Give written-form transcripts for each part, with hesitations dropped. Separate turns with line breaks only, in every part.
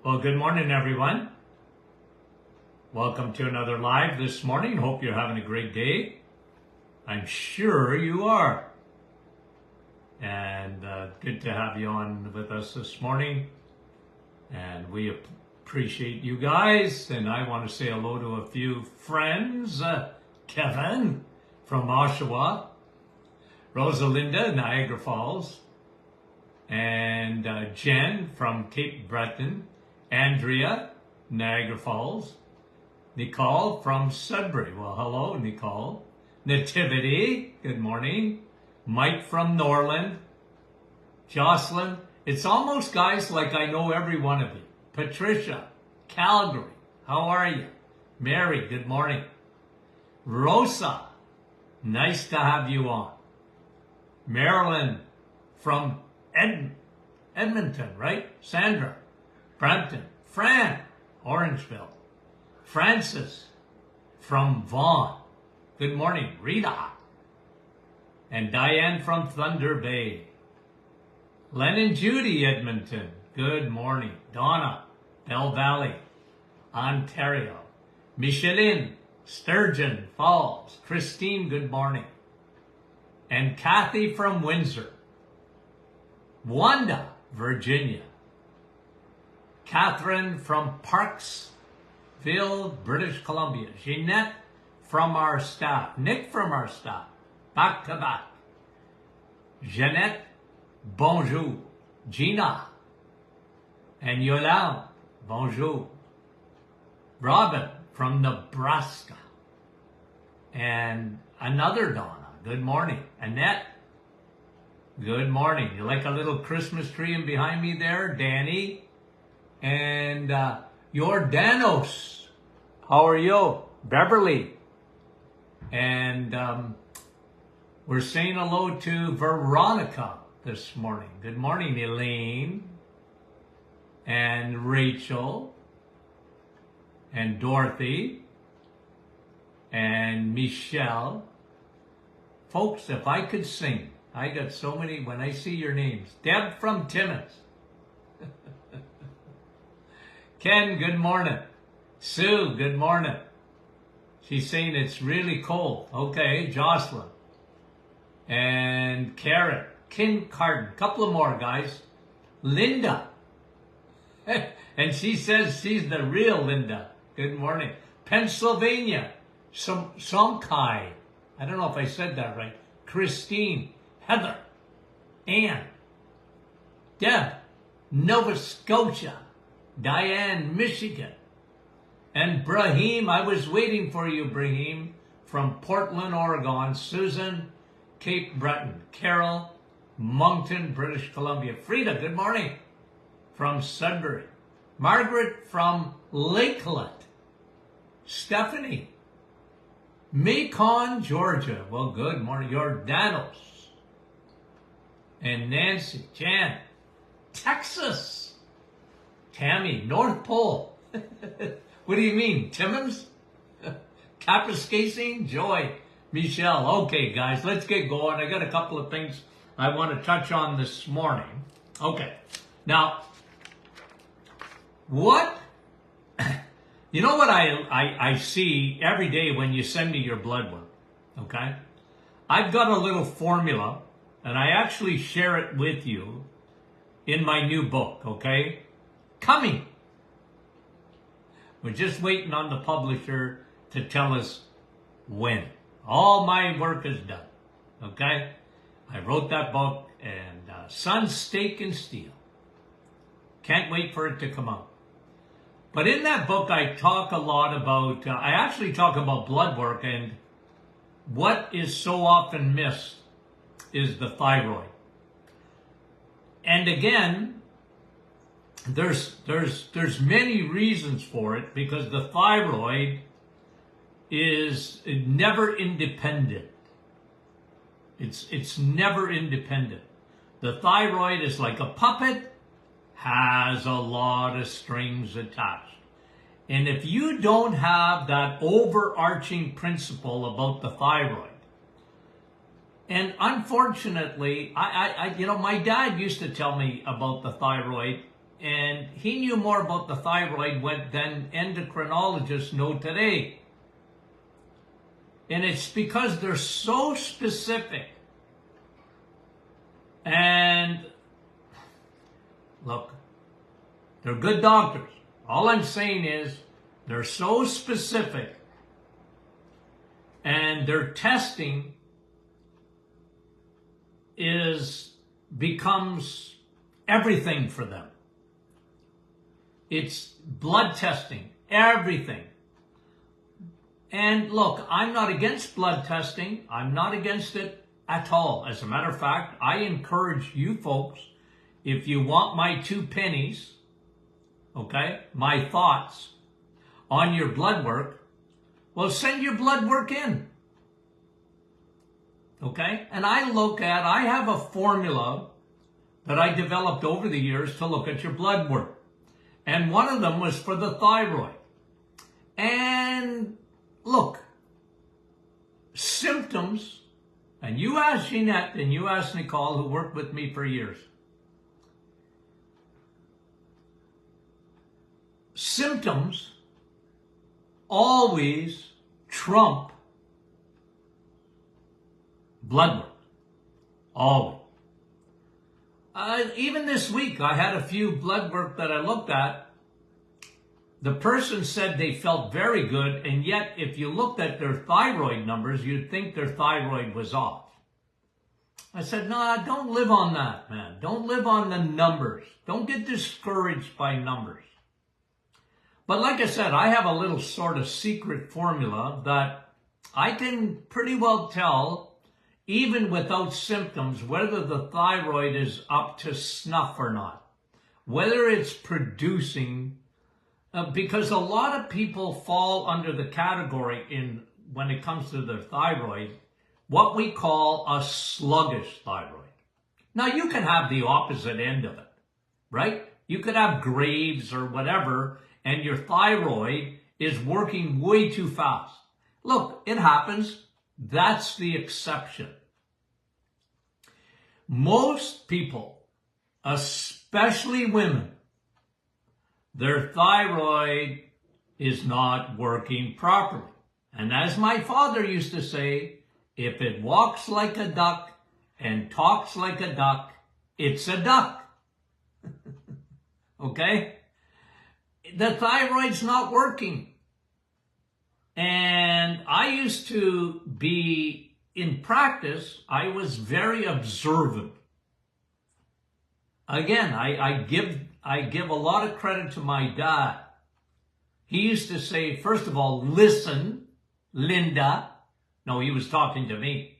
Well, good morning, everyone. Welcome to another live this morning. Hope you're having a great day. I'm sure you are. And good to have you on with us this morning. And we appreciate you guys. And I want to say hello to a few friends. Kevin from Oshawa, Rosalinda, Niagara Falls, and Jen from Cape Breton, Andrea, Niagara Falls, Nicole from Sudbury. Well, hello, Nicole. Nativity, good morning. Mike from Norland. Jocelyn. It's almost, guys, like I know every one of you. Patricia, Calgary, how are you? Mary, good morning. Rosa, nice to have you on. Marilyn from Edmonton, right? Sandra, Brampton. Fran, Orangeville. Francis from Vaughan. Good morning. Rita. And Diane from Thunder Bay. Len and Judy, Edmonton. Good morning. Donna, Bell Valley, Ontario. Micheline, Sturgeon Falls. Christine, good morning. And Kathy from Windsor. Wanda, Virginia. Catherine from Parksville, British Columbia. Jeanette from our staff. Nick from our staff. Back to back. Jeanette, bonjour. Gina. And Yolande, bonjour. Robin from Nebraska. And another Donna, good morning. Annette, good morning. You like a little Christmas tree in behind me there? Danny. And Jordanos, how are you? Beverly. And we're saying hello to Veronica this morning. Good morning, Elaine. And Rachel. And Dorothy. And Michelle. Folks, if I could sing, I got so many, when I see your names. Deb from Timmins. Ken, good morning. Sue, good morning. She's saying it's really cold. Okay, Jocelyn. And Karen. Kim Carden. Couple of more, guys. Linda. And she says she's the real Linda. Good morning. Pennsylvania. Somkai. I don't know if I said that right. Christine. Heather. Ann. Deb. Nova Scotia. Diane, Michigan. And Brahim, I was waiting for you, Brahim, from Portland, Oregon. Susan, Cape Breton. Carol, Moncton, British Columbia. Frida, good morning, from Sudbury. Margaret from Lakelet. Stephanie, Macon, Georgia. Well, good morning. Jordanos. And Nancy, Jan, Texas. Tammy, North Pole. What do you mean, Timmins? Kapuskasing, Joy, Michelle. Okay, guys, let's get going. I got a couple of things I want to touch on this morning. Okay, now, what, you know what I see every day when you send me your blood work, okay? I've got a little formula, and I actually share it with you in my new book, okay? Coming. We're just waiting on the publisher to tell us when. All my work is done. Okay? I wrote that book, and Sun, Steak, and Steel. Can't wait for it to come out. But in that book, I talk a lot about, I actually talk about blood work, and what is so often missed is the thyroid. And again, there's many reasons for it, because the thyroid is never independent. It's never independent. The thyroid is like a puppet, has a lot of strings attached. And if you don't have that overarching principle about the thyroid, and unfortunately, my dad used to tell me about the thyroid and he knew more about the thyroid than endocrinologists know today. And it's because they're so specific. And look, they're good doctors. All I'm saying is they're so specific, and their testing becomes everything for them. It's blood testing, everything. And look, I'm not against blood testing. I'm not against it at all. As a matter of fact, I encourage you folks, if you want my 2 pennies, okay, my thoughts on your blood work, well, send your blood work in. Okay? And I have a formula that I developed over the years to look at your blood work. And one of them was for the thyroid. And look, symptoms, and you ask Jeanette and you ask Nicole, who worked with me for years. Symptoms always trump blood work. Always. Even this week, I had a few blood work that I looked at. The person said they felt very good, and yet if you looked at their thyroid numbers, you'd think their thyroid was off. I said, nah, don't live on that, man. Don't live on the numbers. Don't get discouraged by numbers. But like I said, I have a little sort of secret formula that I can pretty well tell, even without symptoms, whether the thyroid is up to snuff or not. Whether it's producing, because a lot of people fall under the category when it comes to their thyroid, what we call a sluggish thyroid. Now, you can have the opposite end of it, right? You could have Graves or whatever, and your thyroid is working way too fast. Look, it happens. That's the exception. Most people, especially women, their thyroid is not working properly. And as my father used to say, if it walks like a duck and talks like a duck, it's a duck. Okay? The thyroid's not working. And I used to be, in practice, I was very observant. Again, I give a lot of credit to my dad. He used to say, first of all, listen, Linda. No, he was talking to me.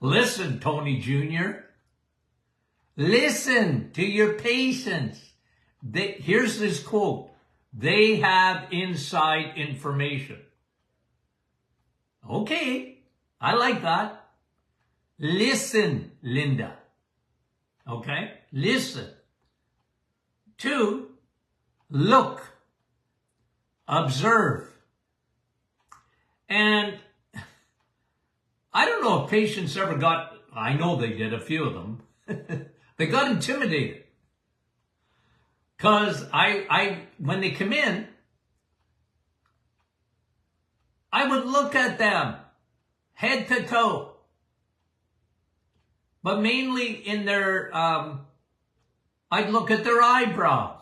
Listen, Tony Jr. Listen to your patients. Here's this quote. They have inside information. Okay, I like that. Listen, Linda. Okay, listen. 2, look, observe. And I don't know if patients ever I know they did, a few of them. They got intimidated. Because when they come in, I would look at them head to toe. But mainly in their, I'd look at their eyebrows.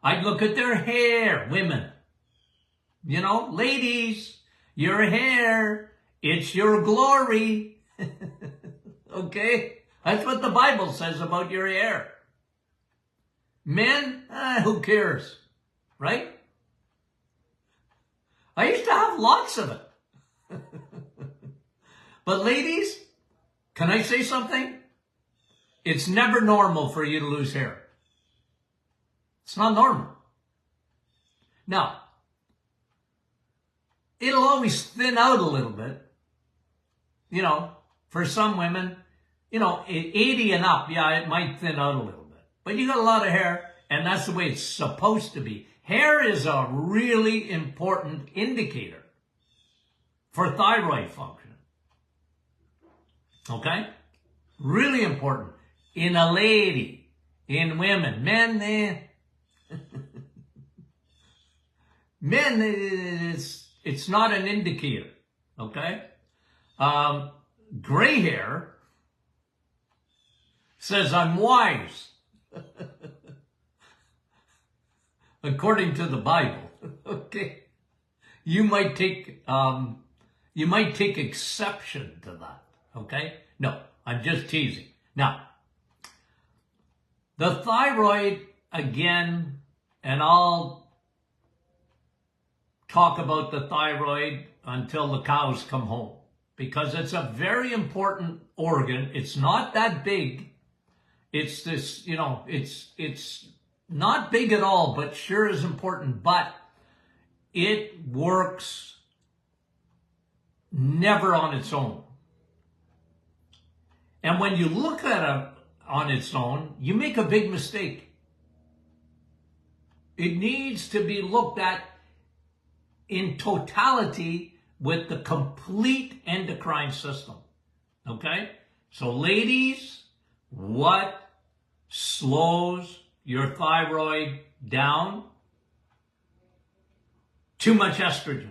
I'd look at their hair, women. You know, ladies, your hair, it's your glory. Okay? That's what the Bible says about your hair. Men, who cares? Right? I used to have lots of it. But ladies, can I say something? It's never normal for you to lose hair. It's not normal. Now, it'll always thin out a little bit. You know, for some women, you know, 80 and up, yeah, it might thin out a little bit. But you got a lot of hair, and that's the way it's supposed to be. Hair is a really important indicator for thyroid function. Okay? Really important. in a lady, in women. Men, it's not an indicator, okay? Gray hair says I'm wise, according to the Bible, okay? You might take exception to that, okay? No, I'm just teasing. Now, the thyroid, again, and I'll talk about the thyroid until the cows come home, because it's a very important organ. It's not that big. It's this, it's not big at all, but sure is important. But it works never on its own. And when you look at it on its own, you make a big mistake. It needs to be looked at in totality with the complete endocrine system. Okay? So ladies, what slows your thyroid down? Too much estrogen.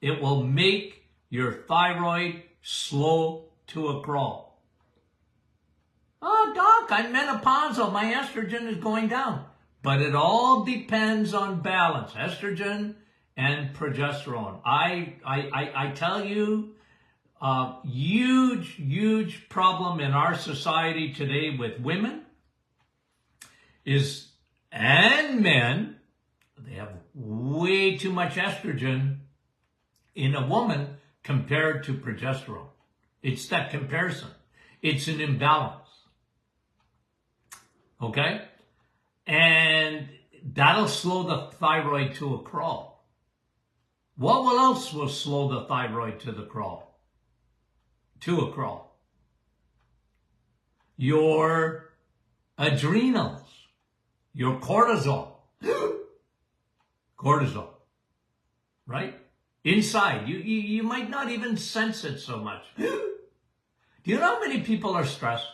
It will make your thyroid slow to a crawl. Oh, doc, I'm menopausal. My estrogen is going down. But it all depends on balance. Estrogen and progesterone. I tell you, huge problem in our society today with women is, and men, they have way too much estrogen in a woman compared to progesterone. It's that comparison. It's an imbalance. Okay? And that'll slow the thyroid to a crawl. What else will slow the thyroid to the crawl? To a crawl? Your adrenals, your cortisol. Cortisol, right? Inside, you might not even sense it so much. Do you know how many people are stressed?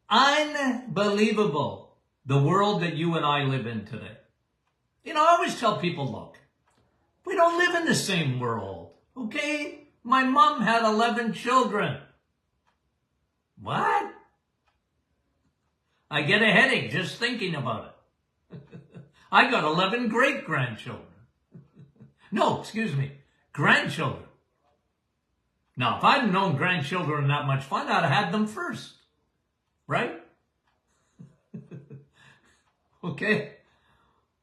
Unbelievable, the world that you and I live in today. I always tell people, look, we don't live in the same world, okay? My mom had 11 children. What? I get a headache just thinking about it. I got 11 great-grandchildren. No, excuse me, grandchildren. Now, if I'd known grandchildren that much fun, I'd have had them first. Right? Okay?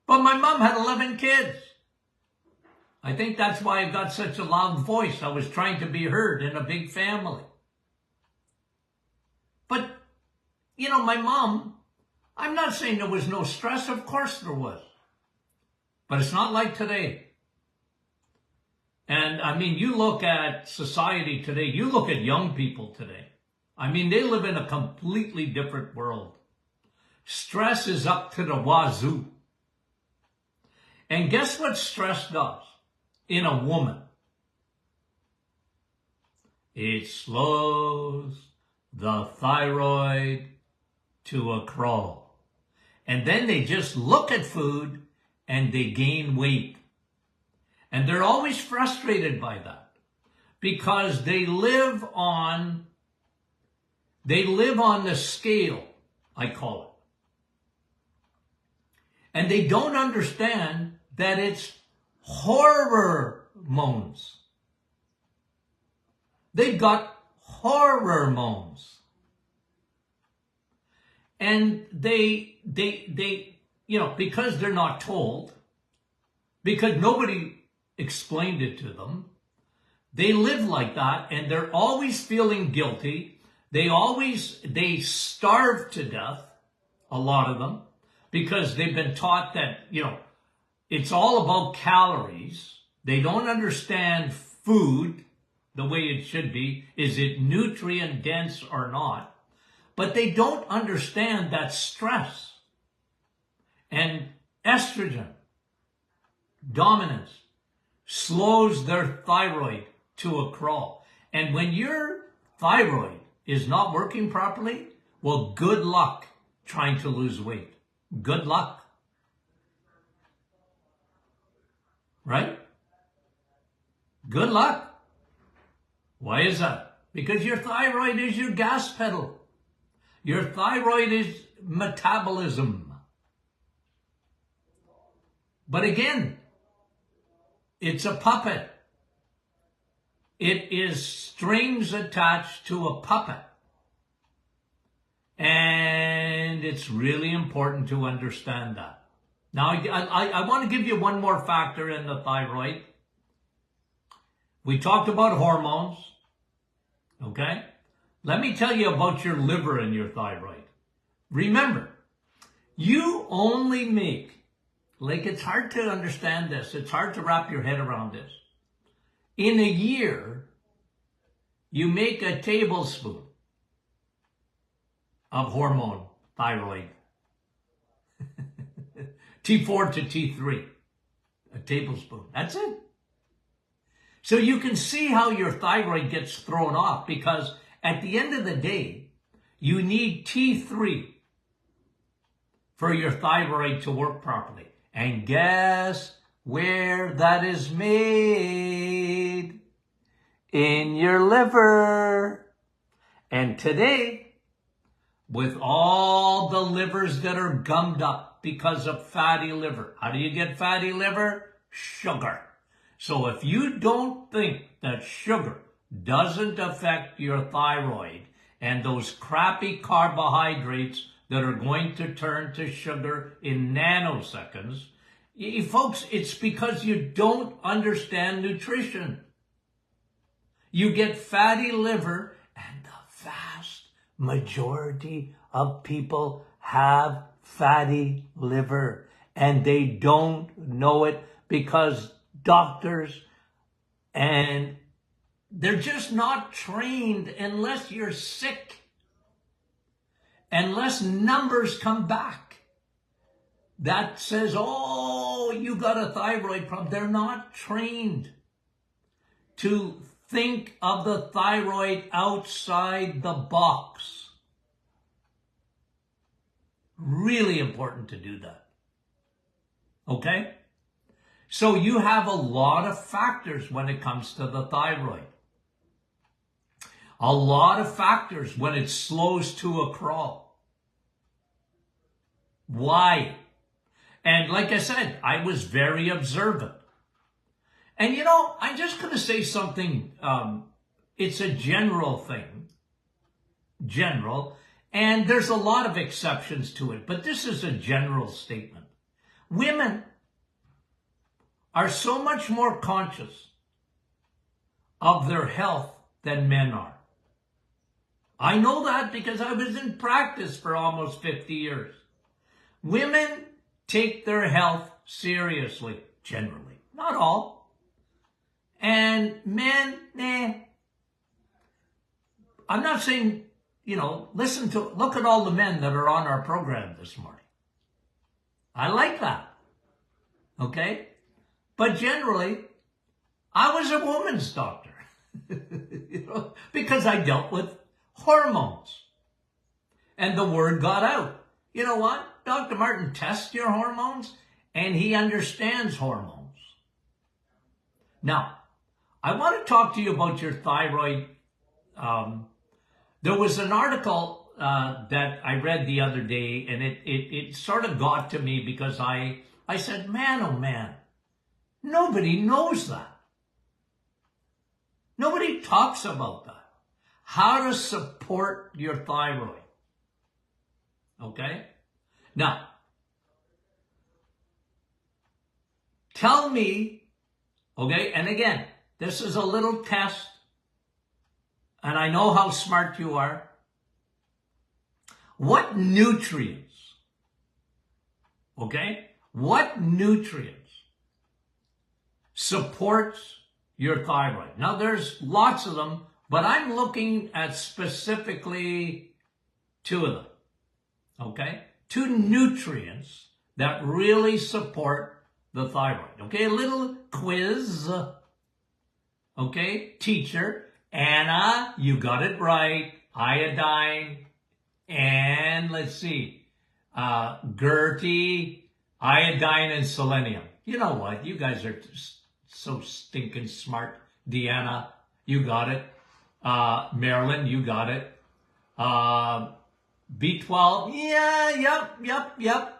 But my mom had 11 kids. I think that's why I got such a loud voice. I was trying to be heard in a big family. But, my mom, I'm not saying there was no stress. Of course there was. But it's not like today. And, you look at society today. You look at young people today. They live in a completely different world. Stress is up to the wazoo. And guess what stress does in a woman? It slows the thyroid to a crawl. And then they just look at food and they gain weight. And they're always frustrated by that because they live on the scale, I call it. And they don't understand that it's hormones. They've got hormones. And they because they're not told, because nobody explained it to them, they live like that and they're always feeling guilty. They starve to death, a lot of them, because they've been taught that, it's all about calories. They don't understand food the way it should be. Is it nutrient dense or not? But they don't understand that stress and estrogen dominance slows their thyroid to a crawl. And when your thyroid is not working properly, well, good luck trying to lose weight. Good luck. Right? Good luck. Why is that? Because your thyroid is your gas pedal. Your thyroid is metabolism. But again, it's a puppet. It is strings attached to a puppet. And it's really important to understand that. Now, I want to give you one more factor in the thyroid. We talked about hormones, okay? Let me tell you about your liver and your thyroid. Remember, you only make, like it's hard to understand this, it's hard to wrap your head around this. In a year, you make a tablespoon of hormone, thyroid. T4 to T3, a tablespoon. That's it. So you can see how your thyroid gets thrown off, because at the end of the day, you need T3 for your thyroid to work properly. And guess where that is made? In your liver. And today, with all the livers that are gummed up because of fatty liver. How do you get fatty liver? Sugar. So if you don't think that sugar doesn't affect your thyroid and those crappy carbohydrates that are going to turn to sugar in nanoseconds, folks, it's because you don't understand nutrition. You get fatty liver, and the vast majority of people have fatty liver, and they don't know it because doctors and they're just not trained unless you're sick, unless numbers come back that says, oh, you got a thyroid problem. They're not trained to think of the thyroid outside the box. Really important to do that. Okay? So you have a lot of factors when it comes to the thyroid. A lot of factors when it slows to a crawl. Why? And like I said, I was very observant. And you know, I'm just going to say something. It's a general thing. General. And there's a lot of exceptions to it, but this is a general statement. Women are so much more conscious of their health than men are. I know that because I was in practice for almost 50 years. Women take their health seriously, generally. Not all. And men, I'm not saying, you know, look at all the men that are on our program this morning. I like that. Okay? But generally, I was a woman's doctor. You know, because I dealt with hormones. And the word got out. You know what? Dr. Martin tests your hormones, and he understands hormones. Now, I want to talk to you about your thyroid. There was an article that I read the other day, and it sort of got to me because I said, man, oh man, nobody knows that. Nobody talks about that. How to support your thyroid. Okay? Now, tell me, okay, and again, this is a little test, and I know how smart you are. What nutrients, okay, what nutrients supports your thyroid? Now, there's lots of them, but I'm looking at specifically 2 of them, okay? 2 nutrients that really support the thyroid, okay? A little quiz, okay? Teacher, Anna, you got it right. Iodine. And let's see. Gertie, iodine, and selenium. You know what? You guys are so stinking smart. Deanna, you got it. Marilyn, you got it. B12, yeah,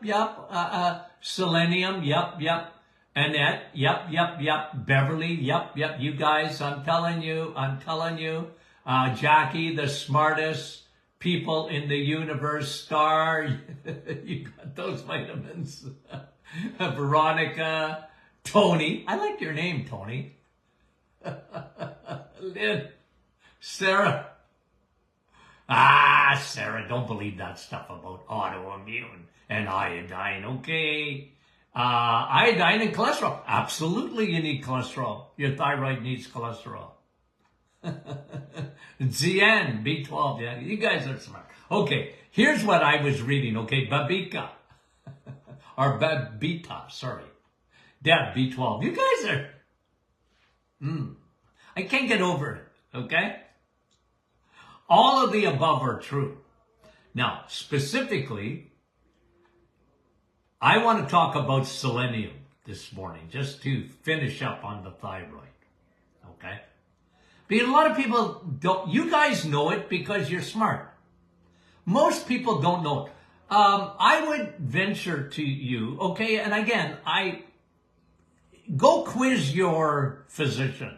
yep. Selenium, yep. Annette, yep. Beverly, yep. You guys, I'm telling you. Jackie, the smartest people in the universe. Star, you got those vitamins. Veronica, Tony, I like your name, Tony. Lynn, Sarah. Sarah, don't believe that stuff about autoimmune and iodine, okay? Iodine and cholesterol. Absolutely you need cholesterol. Your thyroid needs cholesterol. ZN, B12, yeah, you guys are smart. Okay, here's what I was reading, okay? Babika, or Babita, sorry. Deb, B12. You guys are, I can't get over it, okay? All of the above are true. Now, specifically, I want to talk about selenium this morning, just to finish up on the thyroid, okay? Because a lot of people don't, you guys know it because you're smart. Most people don't know it. I would venture to you, okay, and again, go quiz your physician.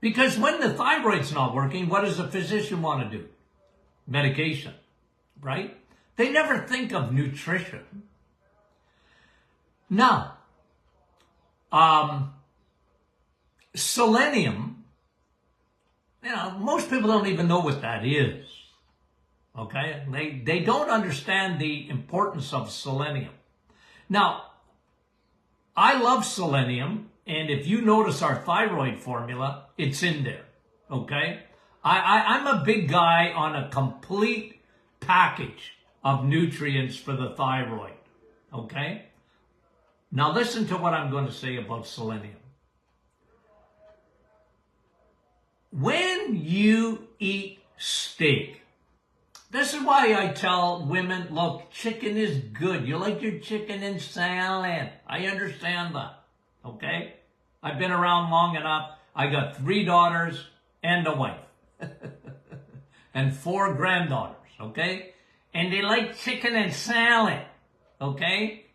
Because when the thyroid's not working, what does the physician want to do? Medication, right? They never think of nutrition. Now, selenium, most people don't even know what that is. Okay? They don't understand the importance of selenium. Now, I love selenium. And if you notice our thyroid formula, it's in there, okay? I'm a big guy on a complete package of nutrients for the thyroid, okay? Now listen to what I'm going to say about selenium. When you eat steak, this is why I tell women, look, chicken is good. You like your chicken and salad. I understand that. Okay? I've been around long enough. I got 3 daughters and a wife. And 4 granddaughters, okay? And they like chicken and salad, okay?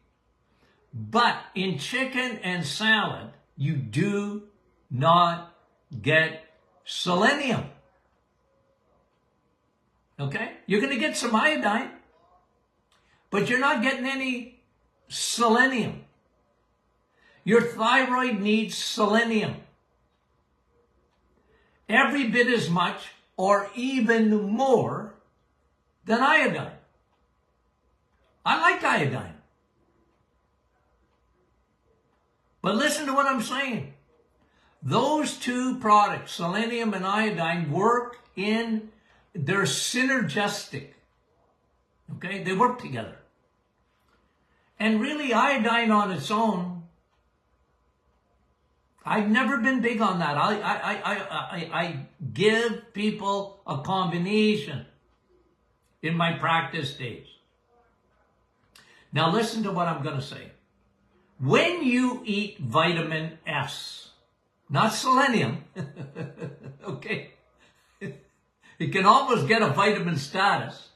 But in chicken and salad, you do not get selenium. Okay? You're going to get some iodine, but you're not getting any selenium. Your thyroid needs selenium. Every bit as much or even more than iodine. I like iodine. But listen to what I'm saying. Those 2 products, selenium and iodine, they're synergistic. Okay? They work together. And really, iodine on its own, I've never been big on that. I give people a combination in my practice days. Now listen to what I'm going to say. When you eat vitamin S, not selenium, okay, it can almost get a vitamin status,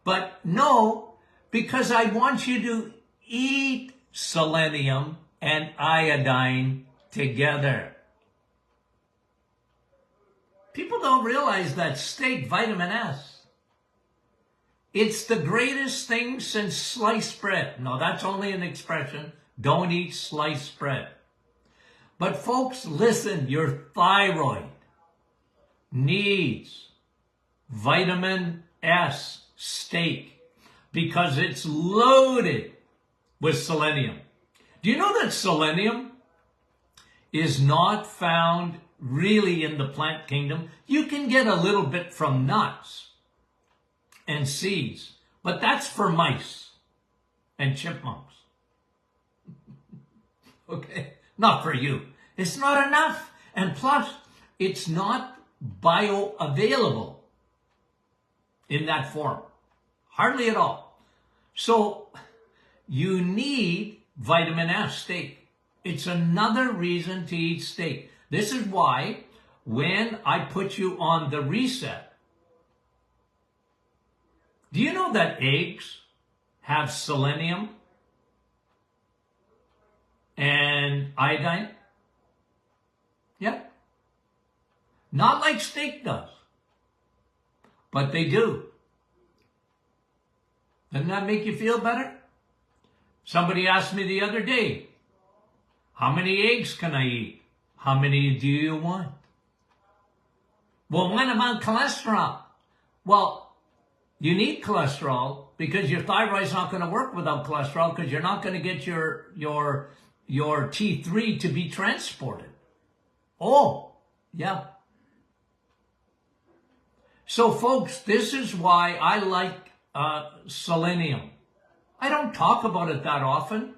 but no, because I want you to eat selenium and iodine together. People don't realize that steak, vitamin S, it's the greatest thing since sliced bread. No, that's only an expression. Don't eat sliced bread. But folks, listen, your thyroid needs vitamin S steak because it's loaded with selenium. Do you know that selenium is not found really in the plant kingdom? You can get a little bit from nuts and seeds, but that's for mice and chipmunks. Okay, not for you. It's not enough. And plus, it's not bioavailable in that form. Hardly at all. So you need vitamin S, steak. It's another reason to eat steak. This is why when I put you on the reset, do you know that eggs have selenium and iodine? Yeah. Not like steak does, but they do. Doesn't that make you feel better? Somebody asked me the other day, how many eggs can I eat? How many do you want? Well, what about cholesterol? Well, you need cholesterol because your thyroid's not going to work without cholesterol because you're not going to get your T3 to be transported. Oh, yeah. So, folks, this is why I like selenium. I don't talk about it that often,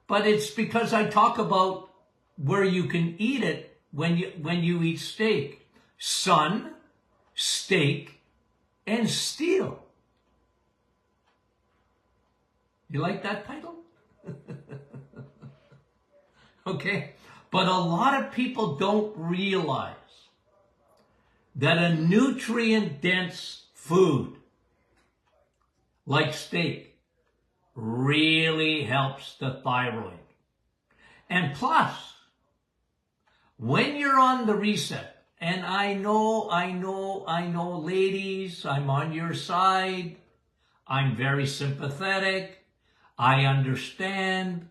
but it's because I talk about where you can eat it when you eat steak. Sun, steak, and steel. You like that title? Okay. But a lot of people don't realize that a nutrient-dense food like steak really helps the thyroid. And plus, when you're on the reset, and I know, ladies, I'm on your side. I'm very sympathetic. I understand.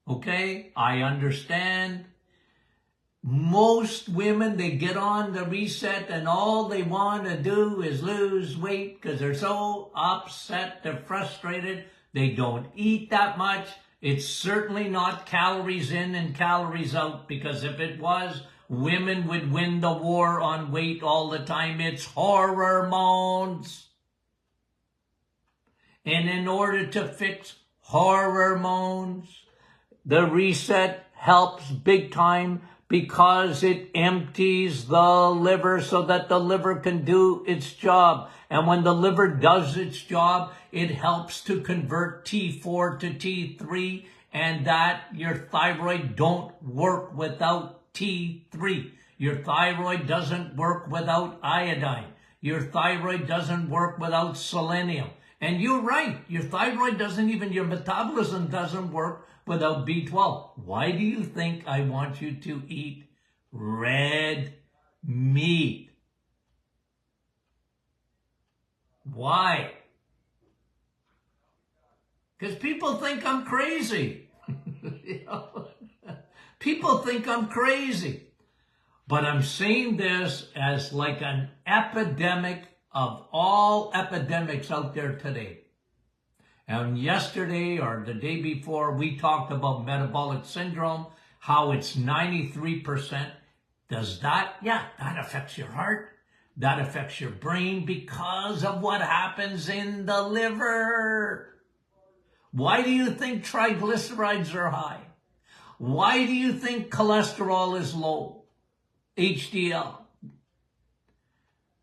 Okay? I understand. Most women, they get on the reset and all they want to do is lose weight because they're so upset, they're frustrated, they don't eat that much. It's certainly not calories in and calories out, because if it was, women would win the war on weight all the time. It's hormones. And in order to fix hormones, the reset helps big time because it empties the liver so that the liver can do its job. And when the liver does its job, it helps to convert T4 to T3, and that your thyroid don't work without T3. Your thyroid doesn't work without iodine. Your thyroid doesn't work without selenium. And you're right, your thyroid doesn't even, your metabolism doesn't work without B12. Why do you think I want you to eat red meat? Why? Because people think I'm crazy. You know? People think I'm crazy. But I'm saying this as like an epidemic of all epidemics out there today. And yesterday or the day before, we talked about metabolic syndrome, how it's 93%. Does that? Yeah, that affects your heart. That affects your brain because of what happens in the liver. Why do you think triglycerides are high? Why do you think cholesterol is low? HDL.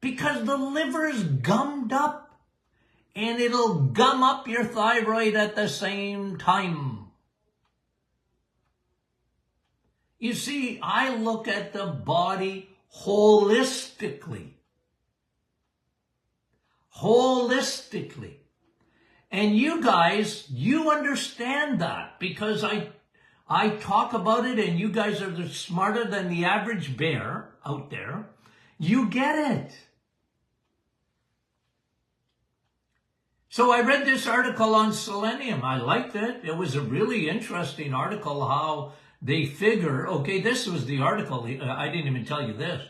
Because the liver is gummed up. And it'll gum up your thyroid at the same time. You see, I look at the body holistically. Holistically. And you guys, you understand that because I talk about it and you guys are smarter than the average bear out there. You get it. So I read this article on selenium. I liked it. It was a really interesting article how they figure, okay, this was the article, I didn't even tell you this,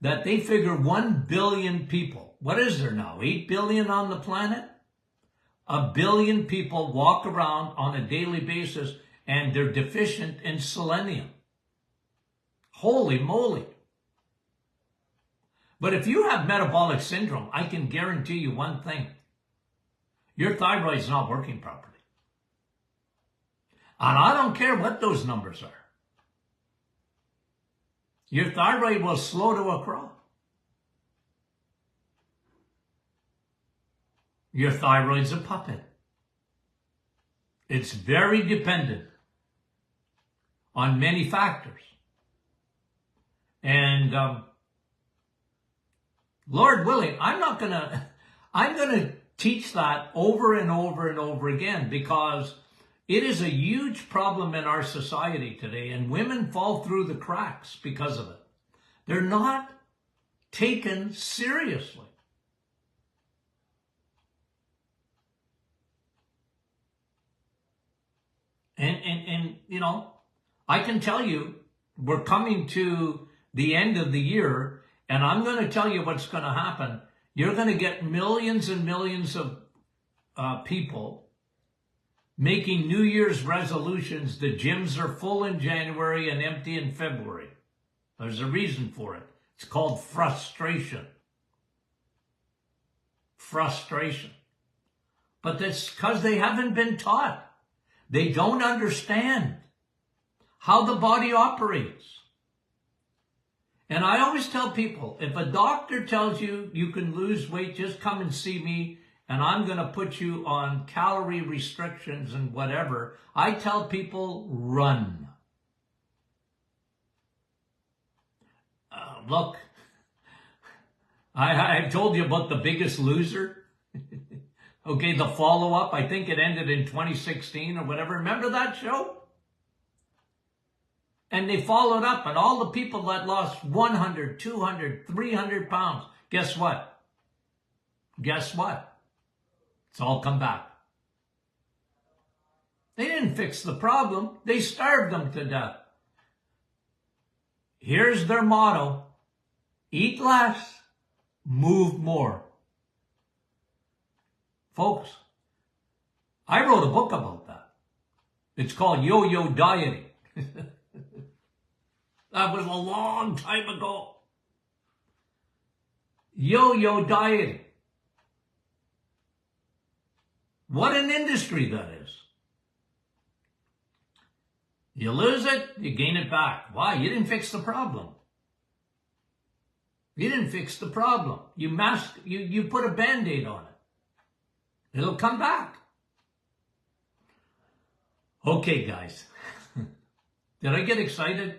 that they figure 1 billion people. What is there now? 8 billion on the planet? 1 billion people walk around on a daily basis and they're deficient in selenium. Holy moly. But if you have metabolic syndrome, I can guarantee you one thing. Your thyroid's not working properly. And I don't care what those numbers are. Your thyroid will slow to a crawl. Your thyroid's a puppet. It's very dependent on many factors. And Lord willing, I'm going to teach that over and over and over again, because it is a huge problem in our society today, and women fall through the cracks because of it. They're not taken seriously. And you know, I can tell you, we're coming to the end of the year, and I'm going to tell you what's going to happen. You're going to get millions and millions of people making New Year's resolutions. The gyms are full in January and empty in February. There's a reason for it. It's called frustration. Frustration. But that's because they haven't been taught. They don't understand how the body operates. And I always tell people, if a doctor tells you you can lose weight, just come and see me, and I'm going to put you on calorie restrictions and whatever. I tell people, run. Look, I told you about The Biggest Loser. Okay, the follow-up, I think it ended in 2016 or whatever. Remember that show? And they followed up, and all the people that lost 100, 200, 300 pounds, guess what? Guess what? It's all come back. They didn't fix the problem. They starved them to death. Here's their motto: eat less, move more. Folks, I wrote a book about that. It's called Yo-Yo Dieting. That was a long time ago. Yo-yo dieting. What an industry that is. You lose it, you gain it back. Why? You didn't fix the problem. You didn't fix the problem. You put a Band-Aid on it. It'll come back. Okay, guys. Did I get excited?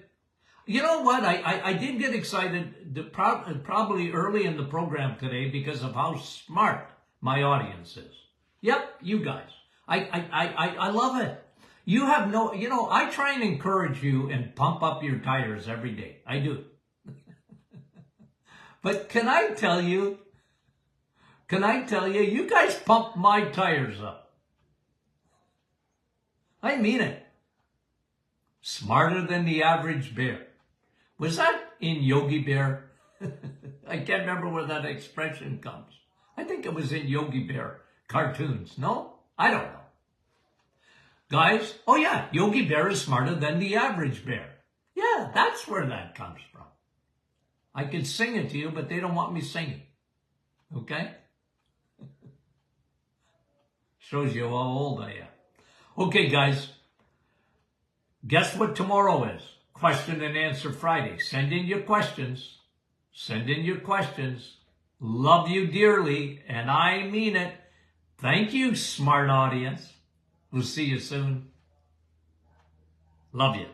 You know what? I did get excited probably early in the program today because of how smart my audience is. Yep, you guys. I love it. You have no, you know, I try and encourage you and pump up your tires every day. I do. But can I tell you, you guys pump my tires up. I mean it. Smarter than the average bear. Was that in Yogi Bear? I can't remember where that expression comes. I think it was in Yogi Bear cartoons. No? I don't know. Guys, oh yeah, Yogi Bear is smarter than the average bear. Yeah, that's where that comes from. I could sing it to you, but they don't want me singing. Okay? Shows you how old I am. Okay, guys. Guess what tomorrow is? Question and Answer Friday. Send in your questions. Send in your questions. Love you dearly, and I mean it. Thank you, smart audience. We'll see you soon. Love you.